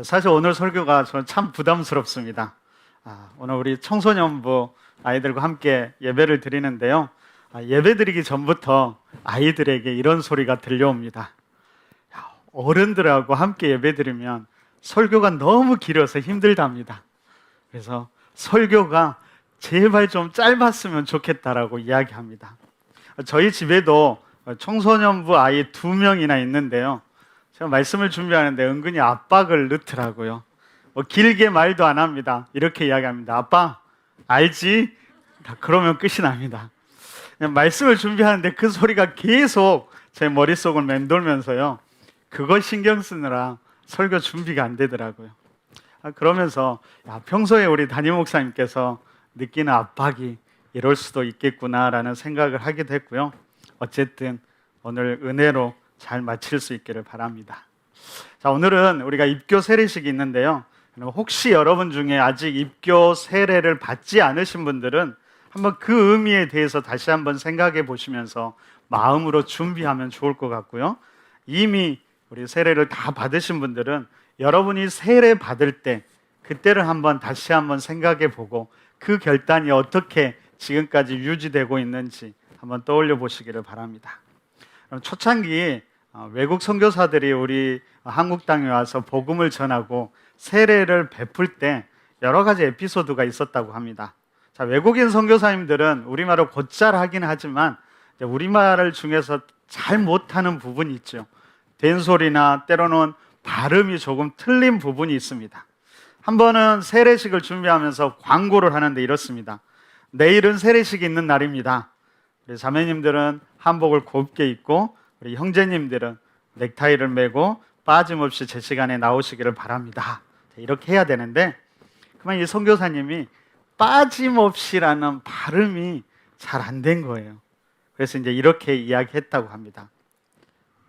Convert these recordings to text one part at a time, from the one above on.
사실 오늘 설교가 저는 참 부담스럽습니다. 오늘 우리 청소년부 아이들과 함께 예배를 드리는데요. 예배 드리기 전부터 아이들에게 이런 소리가 들려옵니다. 어른들하고 함께 예배 드리면 설교가 너무 길어서 힘들답니다. 그래서 설교가 제발 좀 짧았으면 좋겠다라고 이야기합니다. 저희 집에도 청소년부 아이 2명이나 있는데요. 제가 말씀을 준비하는데 은근히 압박을 넣더라고요. 길게 말도 안 합니다. 이렇게 이야기합니다. 아빠, 알지? 그러면 끝이 납니다. 말씀을 준비하는데 그 소리가 계속 제 머릿속을 맴돌면서요. 그거 신경 쓰느라 설교 준비가 안 되더라고요. 그러면서 평소에 우리 담임 목사님께서 느끼는 압박이 이럴 수도 있겠구나라는 생각을 하게 됐고요. 어쨌든 오늘 은혜로 잘 마칠 수 있기를 바랍니다. 자, 오늘은 우리가 입교 세례식이 있는데요. 혹시 여러분 중에 아직 입교 세례를 받지 않으신 분들은 한번 그 의미에 대해서 다시 한번 생각해 보시면서 마음으로 준비하면 좋을 것 같고요. 이미 우리 세례를 다 받으신 분들은 여러분이 세례 받을 때 그때를 한번 다시 한번 생각해 보고 그 결단이 어떻게 지금까지 유지되고 있는지 한번 떠올려 보시기를 바랍니다. 초창기 외국 선교사들이 우리 한국 땅에 와서 복음을 전하고 세례를 베풀 때 여러 가지 에피소드가 있었다고 합니다. 자, 외국인 선교사님들은 우리말을 곧잘 하긴 하지만 우리말 중에서 잘 못하는 부분이 있죠. 된소리나 때로는 발음이 조금 틀린 부분이 있습니다. 한 번은 세례식을 준비하면서 광고를 하는데 이렇습니다. 내일은 세례식이 있는 날입니다. 우리 자매님들은 한복을 곱게 입고 우리 형제님들은 넥타이를 매고 빠짐없이 제 시간에 나오시기를 바랍니다. 이렇게 해야 되는데 그만 이 선교사님이 빠짐없이라는 발음이 잘 안 된 거예요. 그래서 이제 이렇게 이야기했다고 합니다.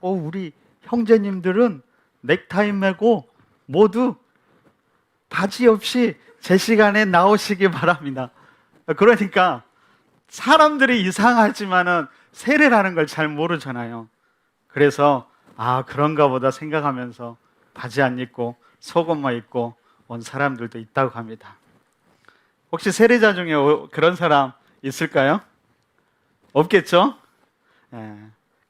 우리 형제님들은 넥타이 매고 모두 바지 없이 제 시간에 나오시기 바랍니다. 그러니까 사람들이 이상하지만은 세례라는 걸 잘 모르잖아요. 그래서 그런가 보다 생각하면서 바지 안 입고 속옷만 입고 온 사람들도 있다고 합니다. 혹시 세례자 중에 그런 사람 있을까요? 없겠죠?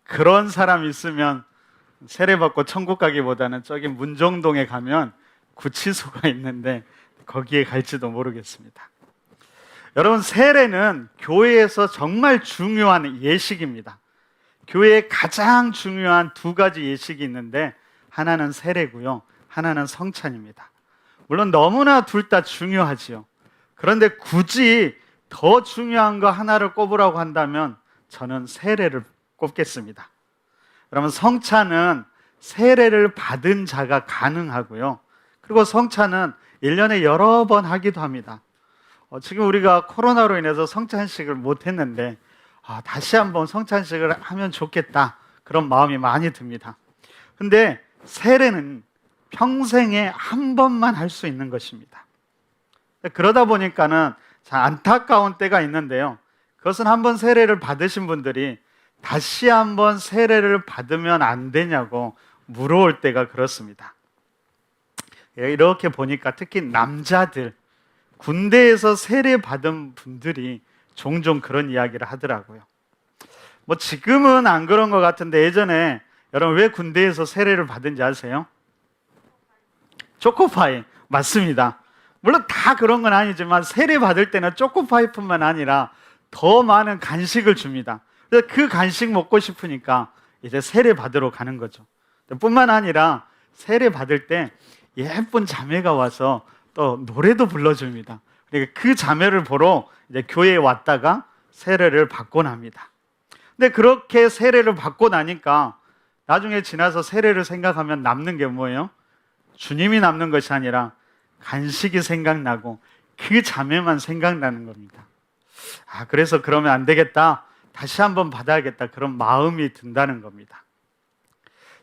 그런 사람 있으면 세례받고 천국 가기보다는 저기 문정동에 가면 구치소가 있는데 거기에 갈지도 모르겠습니다. 여러분, 세례는 교회에서 정말 중요한 예식입니다. 교회에 가장 중요한 2가지 예식이 있는데 하나는 세례고요, 하나는 성찬입니다. 물론 너무나 둘 다 중요하지요. 그런데 굳이 더 중요한 거 하나를 꼽으라고 한다면 저는 세례를 꼽겠습니다. 그러면 성찬은 세례를 받은 자가 가능하고요. 그리고 성찬은 1년에 여러 번 하기도 합니다. 지금 우리가 코로나로 인해서 성찬식을 못했는데 다시 한번 성찬식을 하면 좋겠다, 그런 마음이 많이 듭니다. 근데 세례는 평생에 한 번만 할 수 있는 것입니다. 그러다 보니까는 참 안타까운 때가 있는데요. 그것은 한번 세례를 받으신 분들이 다시 한번 세례를 받으면 안 되냐고 물어올 때가 그렇습니다. 이렇게 보니까 특히 남자들, 군대에서 세례 받은 분들이 종종 그런 이야기를 하더라고요. 지금은 안 그런 것 같은데 예전에 여러분 왜 군대에서 세례를 받은지 아세요? 초코파이. 맞습니다. 물론 다 그런 건 아니지만 세례 받을 때는 초코파이뿐만 아니라 더 많은 간식을 줍니다. 그래서 그 간식 먹고 싶으니까 이제 세례 받으러 가는 거죠. 뿐만 아니라 세례 받을 때 예쁜 자매가 와서 또 노래도 불러줍니다. 그러니까 그 자매를 보러 이제 교회에 왔다가 세례를 받곤 합니다. 근데 그렇게 세례를 받고 나니까 나중에 지나서 세례를 생각하면 남는 게 뭐예요? 주님이 남는 것이 아니라 간식이 생각나고 그 자매만 생각나는 겁니다. 그래서 그러면 안 되겠다, 다시 한번 받아야겠다, 그런 마음이 든다는 겁니다.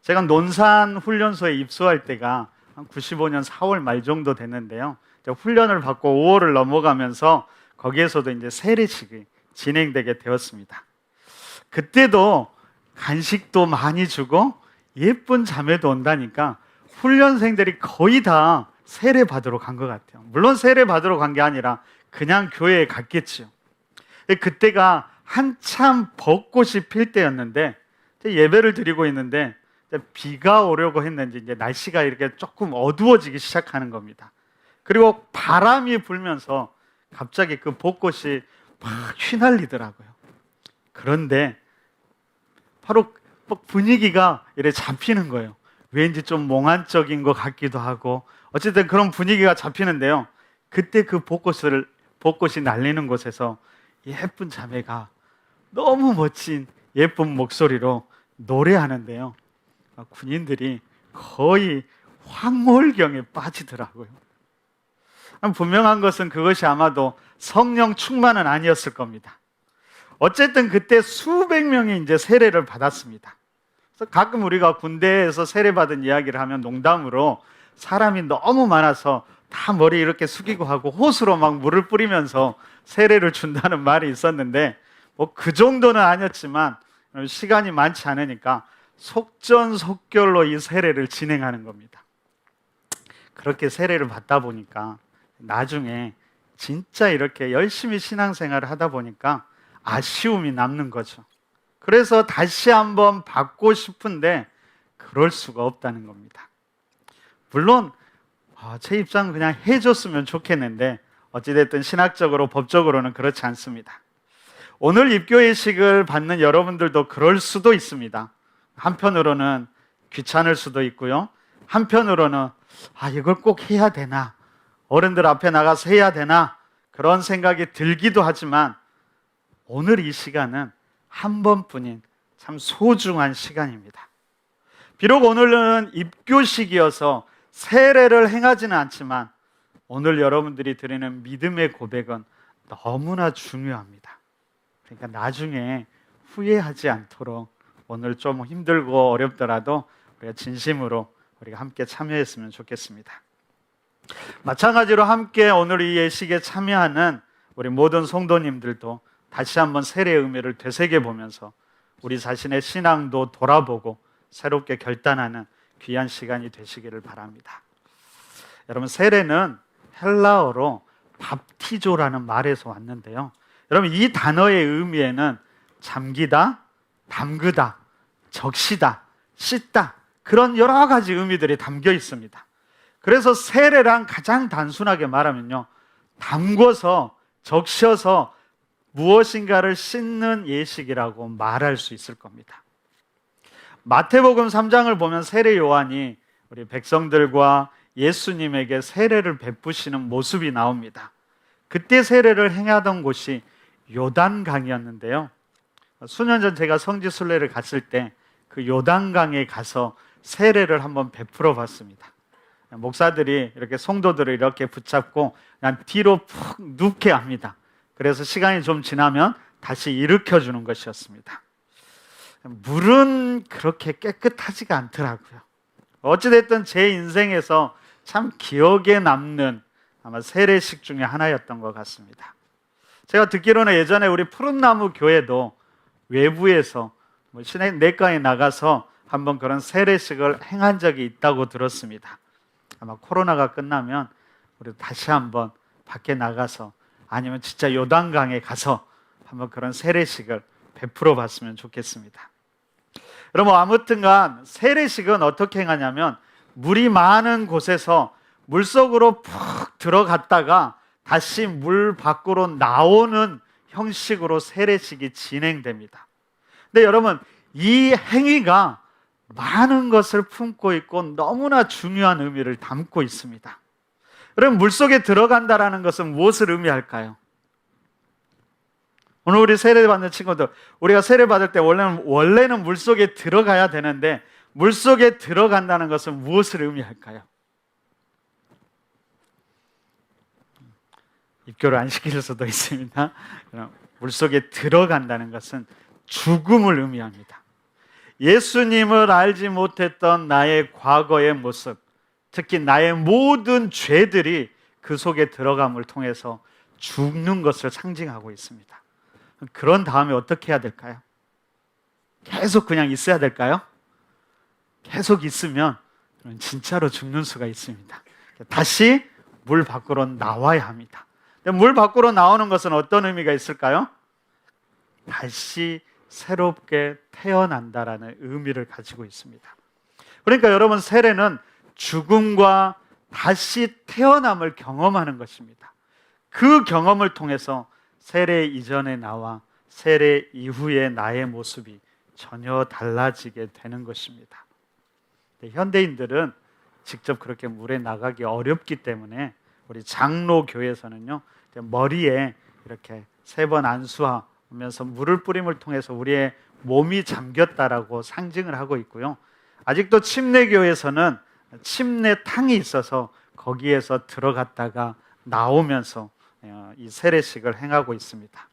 제가 논산 훈련소에 입소할 때가 한 95년 4월 말 정도 됐는데요. 훈련을 받고 5월을 넘어가면서 거기에서도 이제 세례식이 진행되게 되었습니다. 그때도 간식도 많이 주고 예쁜 자매도 온다니까 훈련생들이 거의 다 세례 받으러 간 것 같아요. 물론 세례 받으러 간 게 아니라 그냥 교회에 갔겠지요. 그때가 한참 벚꽃이 필 때였는데 예배를 드리고 있는데 비가 오려고 했는지 이제 날씨가 이렇게 조금 어두워지기 시작하는 겁니다. 그리고 바람이 불면서 갑자기 그 벚꽃이 막 휘날리더라고요. 그런데 바로 분위기가 이렇게 잡히는 거예요. 왠지 좀 몽환적인 것 같기도 하고 어쨌든 그런 분위기가 잡히는데요. 그때 그 벚꽃이 날리는 곳에서 예쁜 자매가 너무 멋진 예쁜 목소리로 노래하는데요. 군인들이 거의 황홀경에 빠지더라고요. 분명한 것은 그것이 아마도 성령 충만은 아니었을 겁니다. 어쨌든 그때 수백 명이 이제 세례를 받았습니다. 그래서 가끔 우리가 군대에서 세례받은 이야기를 하면 농담으로 사람이 너무 많아서 다 머리 이렇게 숙이고 하고 호수로 막 물을 뿌리면서 세례를 준다는 말이 있었는데 뭐 그 정도는 아니었지만 시간이 많지 않으니까 속전속결로 이 세례를 진행하는 겁니다. 그렇게 세례를 받다 보니까 나중에 진짜 이렇게 열심히 신앙생활을 하다 보니까 아쉬움이 남는 거죠. 그래서 다시 한번 받고 싶은데 그럴 수가 없다는 겁니다. 물론 제 입장은 그냥 해줬으면 좋겠는데 어찌됐든 신학적으로 법적으로는 그렇지 않습니다. 오늘 입교의식을 받는 여러분들도 그럴 수도 있습니다. 한편으로는 귀찮을 수도 있고요. 한편으로는 이걸 꼭 해야 되나? 어른들 앞에 나가서 해야 되나? 그런 생각이 들기도 하지만 오늘 이 시간은 한 번뿐인 참 소중한 시간입니다. 비록 오늘은 입교식이어서 세례를 행하지는 않지만 오늘 여러분들이 드리는 믿음의 고백은 너무나 중요합니다. 그러니까 나중에 후회하지 않도록 오늘 좀 힘들고 어렵더라도 우리가 진심으로 우리가 함께 참여했으면 좋겠습니다. 마찬가지로 함께 오늘 이 예식에 참여하는 우리 모든 성도님들도 다시 한번 세례의 의미를 되새겨 보면서 우리 자신의 신앙도 돌아보고 새롭게 결단하는 귀한 시간이 되시기를 바랍니다. 여러분, 세례는 헬라어로 밥티조라는 말에서 왔는데요. 여러분, 이 단어의 의미에는 잠기다, 담그다, 적시다, 씻다 그런 여러 가지 의미들이 담겨 있습니다. 그래서 세례랑 가장 단순하게 말하면요, 담궈서 적셔서 무엇인가를 씻는 예식이라고 말할 수 있을 겁니다. 마태복음 3장을 보면 세례 요한이 우리 백성들과 예수님에게 세례를 베푸시는 모습이 나옵니다. 그때 세례를 행하던 곳이 요단강이었는데요. 수년 전 제가 성지순례를 갔을 때 그 요단강에 가서 세례를 한번 베풀어 봤습니다. 목사들이 이렇게 성도들을 이렇게 붙잡고 그냥 뒤로 푹 눕게 합니다. 그래서 시간이 좀 지나면 다시 일으켜 주는 것이었습니다. 물은 그렇게 깨끗하지가 않더라고요. 어찌됐든 제 인생에서 참 기억에 남는 아마 세례식 중에 하나였던 것 같습니다. 제가 듣기로는 예전에 우리 푸른나무 교회도 외부에서 시내가에 나가서 한번 그런 세례식을 행한 적이 있다고 들었습니다. 아마 코로나가 끝나면 우리 다시 한번 밖에 나가서 아니면 진짜 요단강에 가서 한번 그런 세례식을 베풀어 봤으면 좋겠습니다. 여러분, 아무튼간 세례식은 어떻게 행하냐면 물이 많은 곳에서 물속으로 푹 들어갔다가 다시 물 밖으로 나오는 형식으로 세례식이 진행됩니다. 근데 여러분, 이 행위가 많은 것을 품고 있고 너무나 중요한 의미를 담고 있습니다. 여러분, 물속에 들어간다라는 것은 무엇을 의미할까요? 오늘 우리 세례받는 친구들, 우리가 세례받을 때 원래는 물속에 들어가야 되는데 물속에 들어간다는 것은 무엇을 의미할까요? 입교를 안 시킬 수도 있습니다. 물속에 들어간다는 것은 죽음을 의미합니다. 예수님을 알지 못했던 나의 과거의 모습, 특히 나의 모든 죄들이 그 속에 들어감을 통해서 죽는 것을 상징하고 있습니다. 그런 다음에 어떻게 해야 될까요? 계속 그냥 있어야 될까요? 계속 있으면 진짜로 죽는 수가 있습니다. 다시 물 밖으로 나와야 합니다. 물 밖으로 나오는 것은 어떤 의미가 있을까요? 다시 새롭게 태어난다라는 의미를 가지고 있습니다. 그러니까 여러분, 세례는 죽음과 다시 태어남을 경험하는 것입니다. 그 경험을 통해서 세례 이전의 나와 세례 이후의 나의 모습이 전혀 달라지게 되는 것입니다. 현대인들은 직접 그렇게 물에 나가기 어렵기 때문에 우리 장로교에서는요, 머리에 이렇게 3번 안수하면서 물을 뿌림을 통해서 우리의 몸이 잠겼다라고 상징을 하고 있고요. 아직도 침례교에서는 침례탕이 있어서 거기에서 들어갔다가 나오면서 이 세례식을 행하고 있습니다.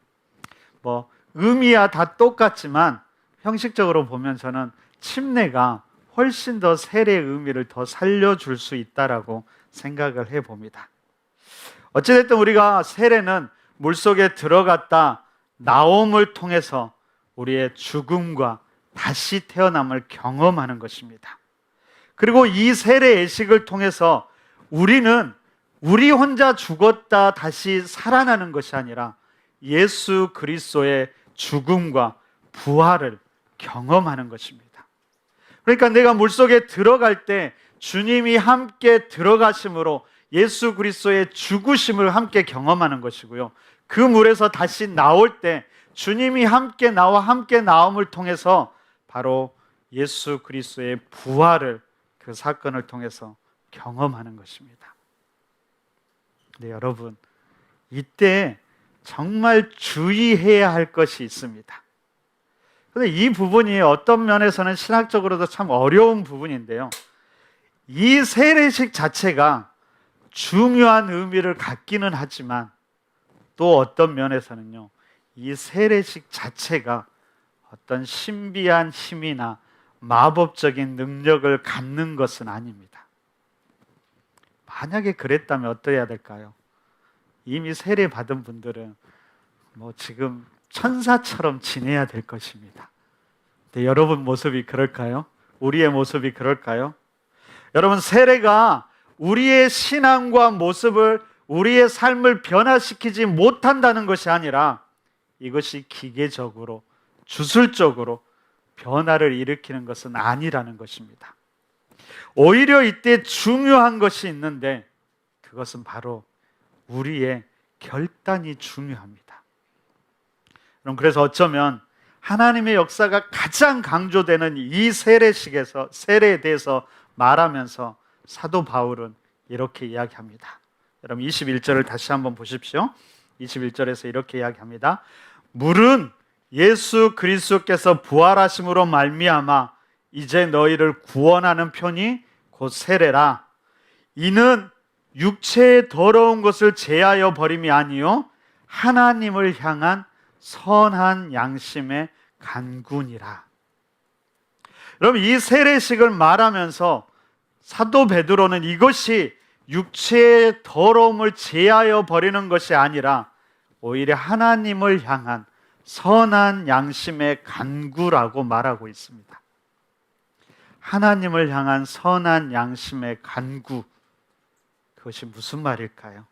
의미야 다 똑같지만 형식적으로 보면 저는 침례가 훨씬 더 세례의 의미를 더 살려줄 수 있다라고 생각을 해봅니다. 어찌됐든 우리가 세례는 물속에 들어갔다 나옴을 통해서 우리의 죽음과 다시 태어남을 경험하는 것입니다. 그리고 이 세례 예식을 통해서 우리는 우리 혼자 죽었다 다시 살아나는 것이 아니라 예수 그리스도의 죽음과 부활을 경험하는 것입니다. 그러니까 내가 물속에 들어갈 때 주님이 함께 들어가심으로 예수 그리스도의 죽으심을 함께 경험하는 것이고요. 그 물에서 다시 나올 때 주님이 함께 나와 함께 나옴을 통해서 바로 예수 그리스도의 부활을 그 사건을 통해서 경험하는 것입니다. 네, 여러분, 이때 정말 주의해야 할 것이 있습니다. 그런데 이 부분이 어떤 면에서는 신학적으로도 참 어려운 부분인데요. 이 세례식 자체가 중요한 의미를 갖기는 하지만 또 어떤 면에서는요, 이 세례식 자체가 어떤 신비한 힘이나 마법적인 능력을 갖는 것은 아닙니다. 만약에 그랬다면 어떠해야 될까요? 이미 세례 받은 분들은 지금 천사처럼 지내야 될 것입니다. 근데 여러분 모습이 그럴까요? 우리의 모습이 그럴까요? 여러분, 세례가 우리의 신앙과 모습을, 우리의 삶을 변화시키지 못한다는 것이 아니라 이것이 기계적으로, 주술적으로 변화를 일으키는 것은 아니라는 것입니다. 오히려 이때 중요한 것이 있는데 그것은 바로 우리의 결단이 중요합니다. 그래서 어쩌면 하나님의 역사가 가장 강조되는 이 세례식에서, 세례에 대해서 말하면서 사도 바울은 이렇게 이야기합니다. 여러분 21절을 다시 한번 보십시오. 21절에서 이렇게 이야기합니다. 물은 예수 그리스도께서 부활하심으로 말미암아 이제 너희를 구원하는 편이 곧 세례라. 이는 육체의 더러운 것을 제하여 버림이 아니요 하나님을 향한 선한 양심의 간구니라. 여러분, 이 세례식을 말하면서 사도 베드로는 이것이 육체의 더러움을 제하여 버리는 것이 아니라 오히려 하나님을 향한 선한 양심의 간구라고 말하고 있습니다. 하나님을 향한 선한 양심의 간구, 그것이 무슨 말일까요?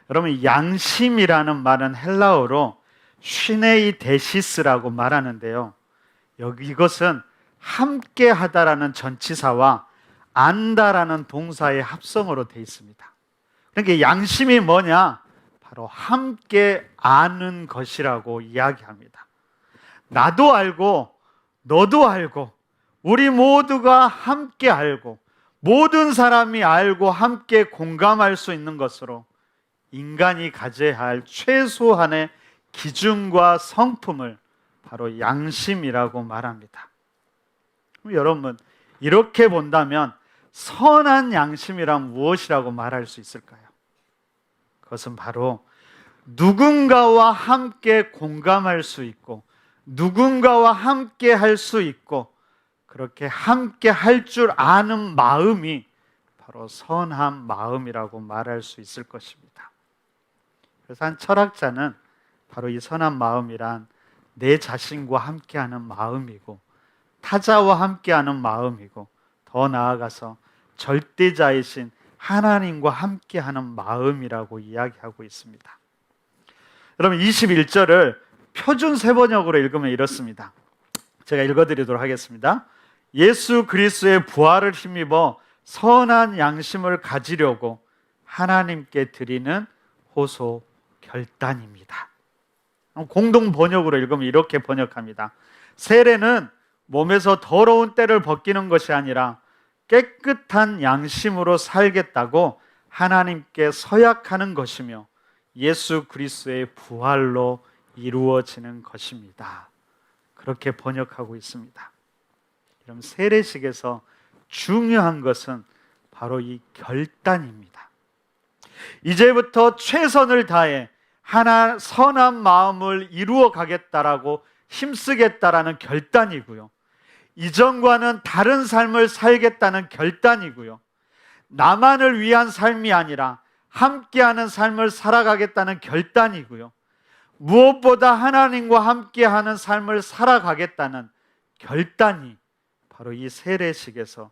여러분, 양심이라는 말은 헬라어로 슈네이 데시스라고 말하는데요, 이것은 함께 하다라는 전치사와 안다라는 동사의 합성어로 되어 있습니다. 그러니까 양심이 뭐냐? 바로 함께 아는 것이라고 이야기합니다. 나도 알고 너도 알고 우리 모두가 함께 알고 모든 사람이 알고 함께 공감할 수 있는 것으로 인간이 가져야 할 최소한의 기준과 성품을 바로 양심이라고 말합니다. 그럼 여러분, 이렇게 본다면 선한 양심이란 무엇이라고 말할 수 있을까요? 그것은 바로 누군가와 함께 공감할 수 있고 누군가와 함께 할 수 있고 그렇게 함께 할 줄 아는 마음이 바로 선한 마음이라고 말할 수 있을 것입니다. 그래서 한 철학자는 바로 이 선한 마음이란 내 자신과 함께하는 마음이고 타자와 함께하는 마음이고 더 더 나아가서 절대자이신 하나님과 함께하는 마음이라고 이야기하고 있습니다. 여러분 21절을 표준 세번역으로 읽으면 이렇습니다. 제가 읽어드리도록 하겠습니다. 예수 그리스도의 부활을 힘입어 선한 양심을 가지려고 하나님께 드리는 호소 결단입니다. 공동 번역으로 읽으면 이렇게 번역합니다. 세례는 몸에서 더러운 때를 벗기는 것이 아니라 깨끗한 양심으로 살겠다고 하나님께 서약하는 것이며 예수 그리스도의 부활로 이루어지는 것입니다. 그렇게 번역하고 있습니다. 그럼 세례식에서 중요한 것은 바로 이 결단입니다. 이제부터 최선을 다해 하나 선한 마음을 이루어 가겠다라고 힘쓰겠다라는 결단이고요. 이전과는 다른 삶을 살겠다는 결단이고요. 나만을 위한 삶이 아니라 함께하는 삶을 살아가겠다는 결단이고요. 무엇보다 하나님과 함께하는 삶을 살아가겠다는 결단이 바로 이 세례식에서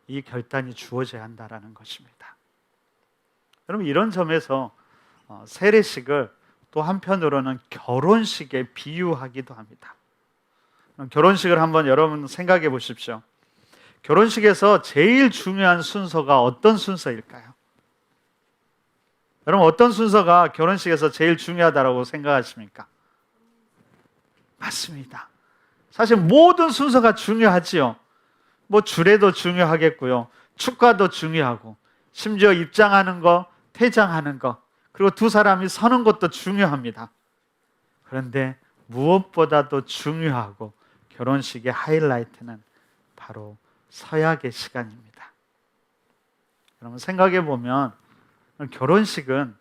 이 결단이 주어져야 한다는 것입니다. 여러분 이런 점에서 세례식을 또 한편으로는 결혼식에 비유하기도 합니다. 결혼식을 한번 여러분 생각해 보십시오. 결혼식에서 제일 중요한 순서가 어떤 순서일까요? 여러분 어떤 순서가 결혼식에서 제일 중요하다고 생각하십니까? 맞습니다. 사실 모든 순서가 중요하지요. 뭐 주례도 중요하겠고요. 축가도 중요하고 심지어 입장하는 거, 퇴장하는 거, 그리고 두 사람이 서는 것도 중요합니다. 그런데 무엇보다도 중요하고 결혼식의 하이라이트는 바로 서약의 시간입니다. 여러분 생각해 보면 결혼식은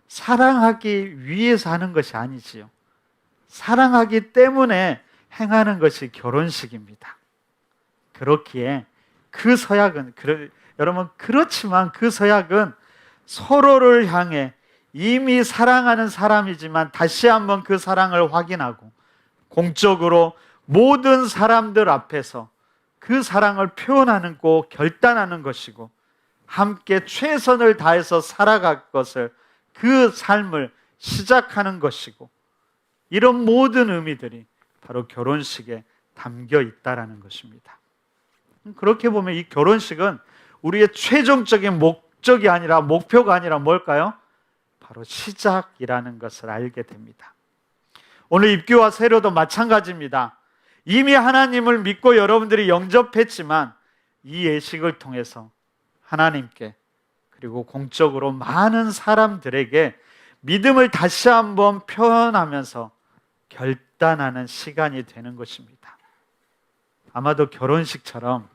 사랑하기 위해서 하는 것이 아니지요. 사랑하기 때문에 행하는 것이 결혼식입니다. 그렇기에 그 서약은 여러분 그렇지만 그 서약은 서로를 향해 이미 사랑하는 사람이지만 다시 한번 그 사랑을 확인하고 공적으로 모든 사람들 앞에서 그 사랑을 표현하는 고 결단하는 것이고 함께 최선을 다해서 살아갈 것을 그 삶을 시작하는 것이고 이런 모든 의미들이 바로 결혼식에 담겨 있다라는 것입니다. 그렇게 보면 이 결혼식은 우리의 최종적인 목적이 아니라 목표가 아니라 뭘까요? 바로 시작이라는 것을 알게 됩니다. 오늘 입교와 세례도 마찬가지입니다. 이미 하나님을 믿고 여러분들이 영접했지만 이 예식을 통해서 하나님께 그리고 공적으로 많은 사람들에게 믿음을 다시 한번 표현하면서 결단하는 시간이 되는 것입니다. 아마도 결혼식처럼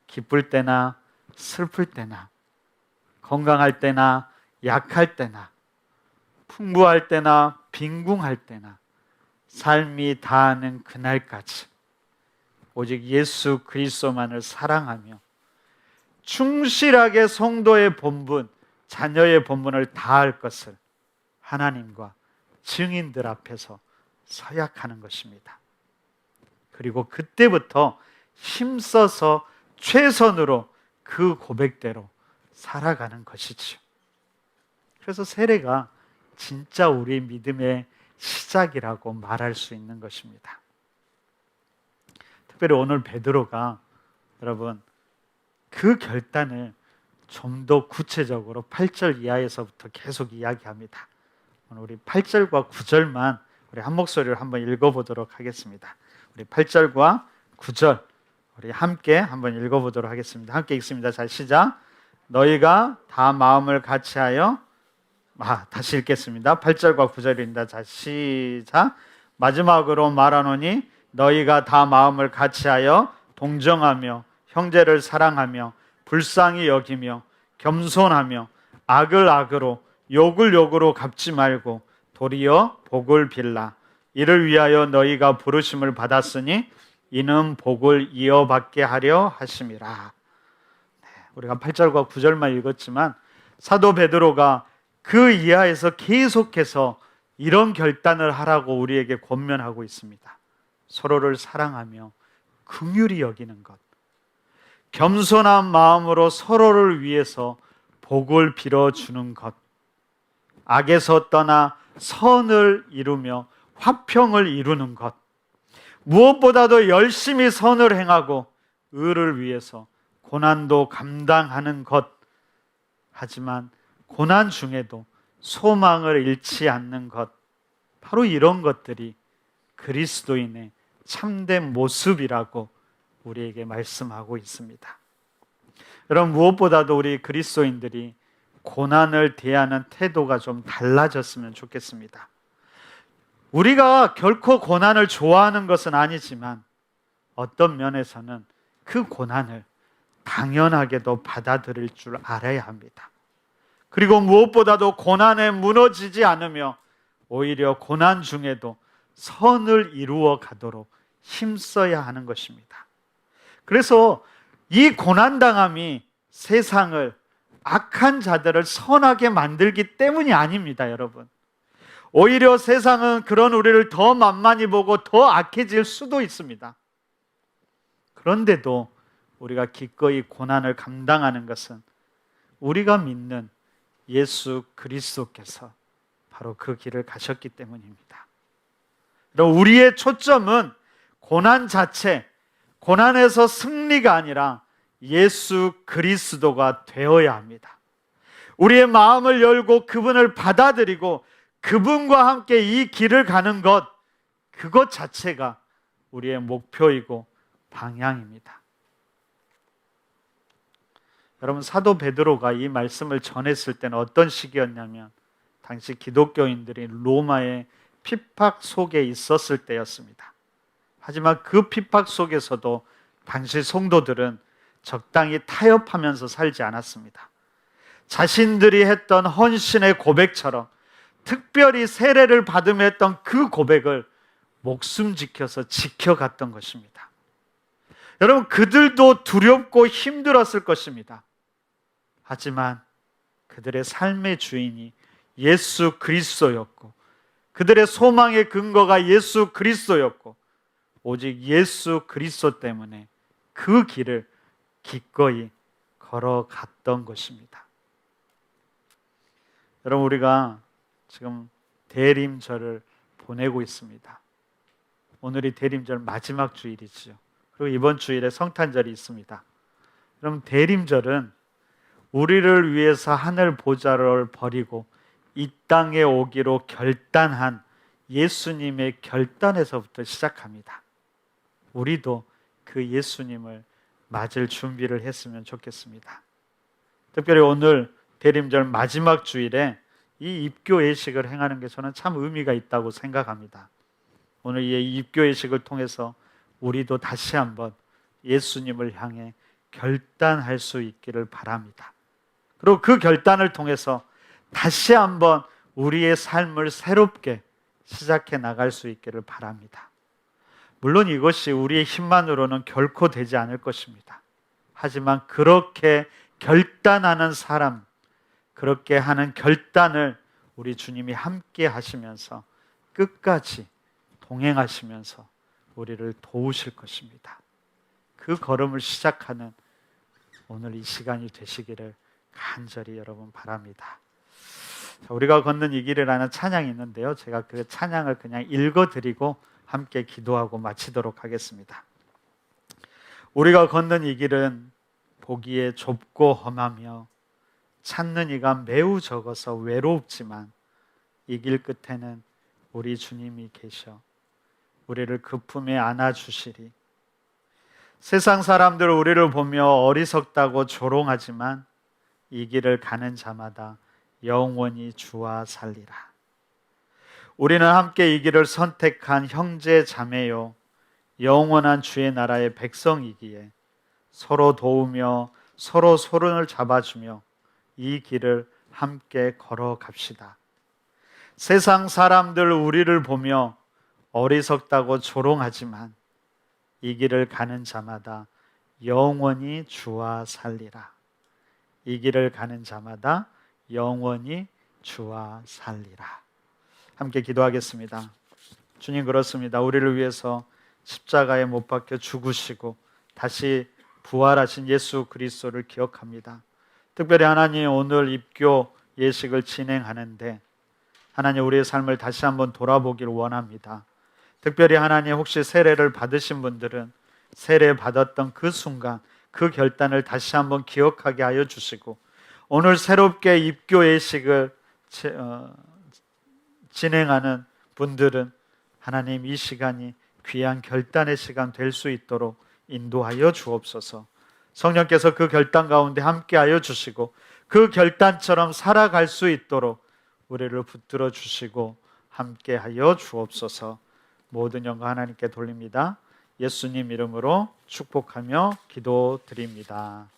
기쁠 때나 슬플 때나 건강할 때나 약할 때나 풍부할 때나 빈궁할 때나 삶이 다하는 그날까지 오직 예수 그리스도만을 사랑하며 충실하게 성도의 본분, 자녀의 본분을 다할 것을 하나님과 증인들 앞에서 서약하는 것입니다. 그리고 그때부터 힘써서 최선으로 그 고백대로 살아가는 것이지요. 그래서 세례가 진짜 우리 믿음의 시작이라고 말할 수 있는 것입니다. 특별히 오늘 베드로가 여러분 그 결단을 좀 더 구체적으로 8절 이하에서부터 계속 이야기합니다. 오늘 우리 8절과 9절만 우리 한 목소리로 한번 읽어보도록 하겠습니다. 우리 8절과 9절 우리 함께 한번 읽어보도록 하겠습니다. 함께 읽습니다. 자, 시작. 너희가 다 마음을 같이하여 다시 읽겠습니다. 8절과 9절입니다. 자, 시작. 마지막으로 말하노니 너희가 다 마음을 같이하여 동정하며 형제를 사랑하며 불쌍히 여기며 겸손하며 악을 악으로 욕을 욕으로 갚지 말고 도리어 복을 빌라. 이를 위하여 너희가 부르심을 받았으니 이는 복을 이어받게 하려 하심이라. 우리가 8절과 9절만 읽었지만 사도 베드로가 그 이하에서 계속해서 이런 결단을 하라고 우리에게 권면하고 있습니다. 서로를 사랑하며 긍휼히 여기는 것, 겸손한 마음으로 서로를 위해서 복을 빌어주는 것, 악에서 떠나 선을 이루며 화평을 이루는 것, 무엇보다도 열심히 선을 행하고 의를 위해서 고난도 감당하는 것, 하지만 고난 중에도 소망을 잃지 않는 것, 바로 이런 것들이 그리스도인의 참된 모습이라고 우리에게 말씀하고 있습니다. 여러분, 무엇보다도 우리 그리스도인들이 고난을 대하는 태도가 좀 달라졌으면 좋겠습니다. 우리가 결코 고난을 좋아하는 것은 아니지만 어떤 면에서는 그 고난을 당연하게도 받아들일 줄 알아야 합니다. 그리고 무엇보다도 고난에 무너지지 않으며 오히려 고난 중에도 선을 이루어 가도록 힘써야 하는 것입니다. 그래서 이 고난당함이 세상을, 악한 자들을 선하게 만들기 때문이 아닙니다, 여러분. 오히려 세상은 그런 우리를 더 만만히 보고 더 악해질 수도 있습니다. 그런데도 우리가 기꺼이 고난을 감당하는 것은 우리가 믿는 예수 그리스도께서 바로 그 길을 가셨기 때문입니다. 우리의 초점은 고난 자체, 고난에서 승리가 아니라 예수 그리스도가 되어야 합니다. 우리의 마음을 열고 그분을 받아들이고 그분과 함께 이 길을 가는 것, 그것 자체가 우리의 목표이고 방향입니다. 여러분, 사도 베드로가 이 말씀을 전했을 때는 어떤 시기였냐면 당시 기독교인들이 로마의 핍박 속에 있었을 때였습니다. 하지만 그 핍박 속에서도 당시 성도들은 적당히 타협하면서 살지 않았습니다. 자신들이 했던 헌신의 고백처럼 특별히 세례를 받으며 했던 그 고백을 목숨 지켜서 지켜갔던 것입니다. 여러분, 그들도 두렵고 힘들었을 것입니다. 하지만 그들의 삶의 주인이 예수 그리스도였고 그들의 소망의 근거가 예수 그리스도였고 오직 예수 그리스도 때문에 그 길을 기꺼이 걸어갔던 것입니다. 여러분, 우리가 지금 대림절을 보내고 있습니다. 오늘이 대림절 마지막 주일이죠. 그리고 이번 주일에 성탄절이 있습니다. 그럼 대림절은 우리를 위해서 하늘 보좌를 버리고 이 땅에 오기로 결단한 예수님의 결단에서부터 시작합니다. 우리도 그 예수님을 맞을 준비를 했으면 좋겠습니다. 특별히 오늘 대림절 마지막 주일에 이 입교 예식을 행하는 게 저는 참 의미가 있다고 생각합니다. 오늘 이 입교 예식을 통해서 우리도 다시 한번 예수님을 향해 결단할 수 있기를 바랍니다. 그리고 그 결단을 통해서 다시 한번 우리의 삶을 새롭게 시작해 나갈 수 있기를 바랍니다. 물론 이것이 우리의 힘만으로는 결코 되지 않을 것입니다. 하지만 그렇게 결단하는 사람, 그렇게 하는 결단을 우리 주님이 함께 하시면서 끝까지 동행하시면서 우리를 도우실 것입니다. 그 걸음을 시작하는 오늘 이 시간이 되시기를 간절히 여러분 바랍니다. 자, 우리가 걷는 이 길이라는 찬양이 있는데요, 제가 그 찬양을 그냥 읽어드리고 함께 기도하고 마치도록 하겠습니다. 우리가 걷는 이 길은 보기에 좁고 험하며 찾는 이가 매우 적어서 외롭지만 이 길 끝에는 우리 주님이 계셔 우리를 그 품에 안아주시리. 세상 사람들 우리를 보며 어리석다고 조롱하지만 이 길을 가는 자마다 영원히 주와 살리라. 우리는 함께 이 길을 선택한 형제 자매요 영원한 주의 나라의 백성이기에 서로 도우며 서로 손을 잡아주며 이 길을 함께 걸어갑시다. 세상 사람들 우리를 보며 어리석다고 조롱하지만 이 길을 가는 자마다 영원히 주와 살리라. 이 길을 가는 자마다 영원히 주와 살리라. 함께 기도하겠습니다. 주님, 그렇습니다. 우리를 위해서 십자가에 못 박혀 죽으시고 다시 부활하신 예수 그리스도를 기억합니다. 특별히 하나님 오늘 입교 예식을 진행하는데 하나님 우리의 삶을 다시 한번 돌아보기를 원합니다. 특별히 하나님 혹시 세례를 받으신 분들은 세례 받았던 그 순간 그 결단을 다시 한번 기억하게 하여 주시고 오늘 새롭게 입교 예식을 진행하는 분들은 하나님 이 시간이 귀한 결단의 시간 될 수 있도록 인도하여 주옵소서. 성령께서 그 결단 가운데 함께하여 주시고 그 결단처럼 살아갈 수 있도록 우리를 붙들어 주시고 함께하여 주옵소서. 모든 영광 하나님께 돌립니다. 예수님 이름으로 축복하며 기도드립니다.